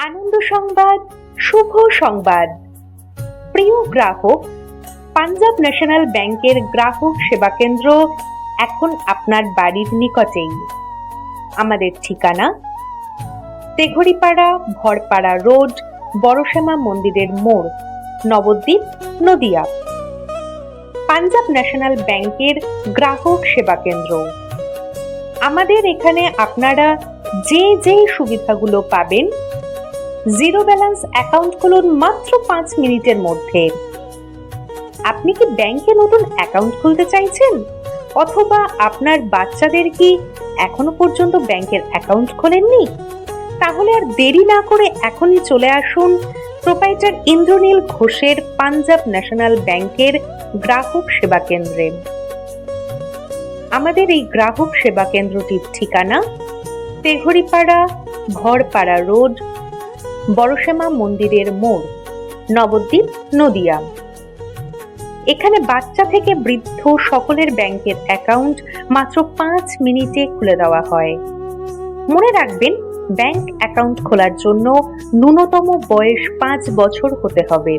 আনন্দ সংবাদ, শুভ সংবাদ। প্রিয় গ্রাহক, পাঞ্জাব ন্যাশনাল ব্যাংকের গ্রাহক সেবা কেন্দ্র এখন আপনার বাড়ির নিকটেই। আমাদের ঠিকানা তেঘড়িপাড়া, ভরপাড়া রোড, বড়শ্যামা মন্দিরের মোড়, নবদ্বীপ, নদিয়া। পাঞ্জাব ন্যাশনাল ব্যাংকের গ্রাহক সেবা কেন্দ্র। আমাদের এখানে আপনারা যে সুবিধাগুলো পাবেন, জিরো ব্যালেন্স অ্যাকাউন্ট খুলুন মাত্র 5 মিনিটের মধ্যে। আপনি কি ব্যাংকে নতুন অ্যাকাউন্ট খুলতে চাইছেন, অথবা আপনার বাচ্চাদের কি এখনো পর্যন্ত ব্যাংকের অ্যাকাউন্ট খোলেননি? তাহলে আর দেরি না করে এখনই চলে আসুন প্রোপাইটার ইন্দ্রনীল ঘোষের পাঞ্জাব ন্যাশনাল ব্যাংকের গ্রাহক সেবা কেন্দ্রে। আমাদের এই গ্রাহক সেবা কেন্দ্রটির ঠিকানা তেঘড়িপাড়া, ভরপাড়া রোড, বড়শ্যামা মন্দিরের মোড়, নবদ্বীপ, নদিয়া। এখানে বাচ্চা থেকে বৃদ্ধ সকলের ব্যাংকের অ্যাকাউন্ট মাত্র 5 মিনিটে খুলে দেওয়া হয়। মনে রাখবেন, ব্যাংক অ্যাকাউন্ট খোলার জন্য ন্যূনতম বয়স 5 বছর হতে হবে।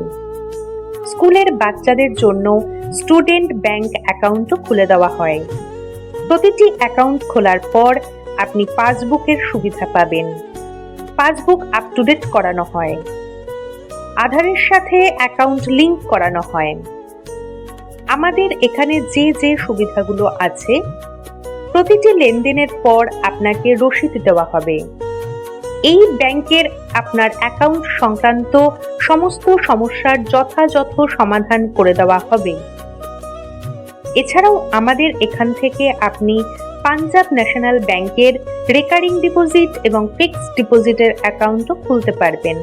স্কুলের বাচ্চাদের জন্য স্টুডেন্ট ব্যাংক অ্যাকাউন্টও খুলে দেওয়া হয়। প্রতিটি অ্যাকাউন্ট খোলার পর আপনি পাসবুকের সুবিধা পাবেন। পাসবুক আপ টু ডেট করানো হয়, আধারের সাথে অ্যাকাউন্ট লিংক করানো হয়। আমাদের এখানে যে সুবিধাগুলো আছে, প্রতিটি লেনদেনের পর আপনাকে রসিদ দেওয়া হবে। এই ব্যাংকের আপনার অ্যাকাউন্ট সংক্রান্ত সমস্ত সমস্যার যথাযথ সমাধান করে দেওয়া হবে। এছাড়াও আমাদের এখান থেকে আপনি পাঞ্জাব ন্যাশনাল ব্যাংকের রেকারিং ডিপোজিট এবং ফিক্সড ডিপোজিটের অ্যাকাউন্টও খুলতে পারবেন।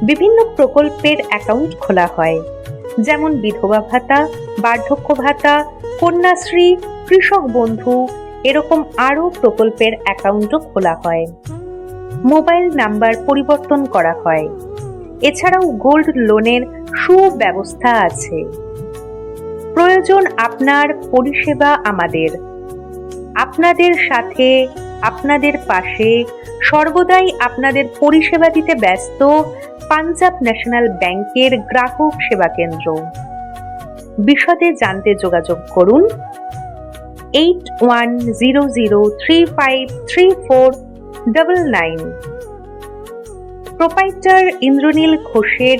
বিভিন্ন প্রকল্পের অ্যাকাউন্ট খোলা হয়, যেমন বিধবা ভাতা, বার্ধক্য ভাতা, কন্যাশ্রী, কৃষক বন্ধু, এরকম আরও প্রকল্পের অ্যাকাউন্টও খোলা হয়। মোবাইল নাম্বার পরিবর্তন করা হয়। এছাড়াও গোল্ড লোনের সুব্যবস্থা আছে। প্রয়োজন আপনার পরিষেবা আমাদের। আপনাদের সাথে, আপনাদের পাশে, সর্বদাই আপনাদের পরিষেবা দিতে ব্যস্ত পাঞ্জাব ন্যাশনাল ব্যাংকের গ্রাহক সেবা কেন্দ্র। বিশদে জানতে যোগাযোগ করুন 8100353499। প্রোপাইটার ইন্দ্রনীল ঘোষের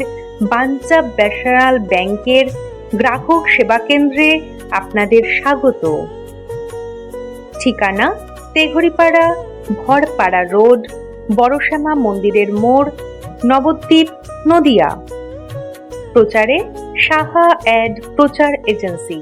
পাঞ্জাব ন্যাশনাল ব্যাংকের গ্রাহক সেবা কেন্দ্রে আপনাদের স্বাগত। ঠিকানা তেঘড়িপাড়া, ভরপাড়া রোড, বড়শ্যামা মন্দিরের মোড়, নবদ্বীপ, নদিয়া। প্রচারে সাহা অ্যাড প্রচার এজেন্সি।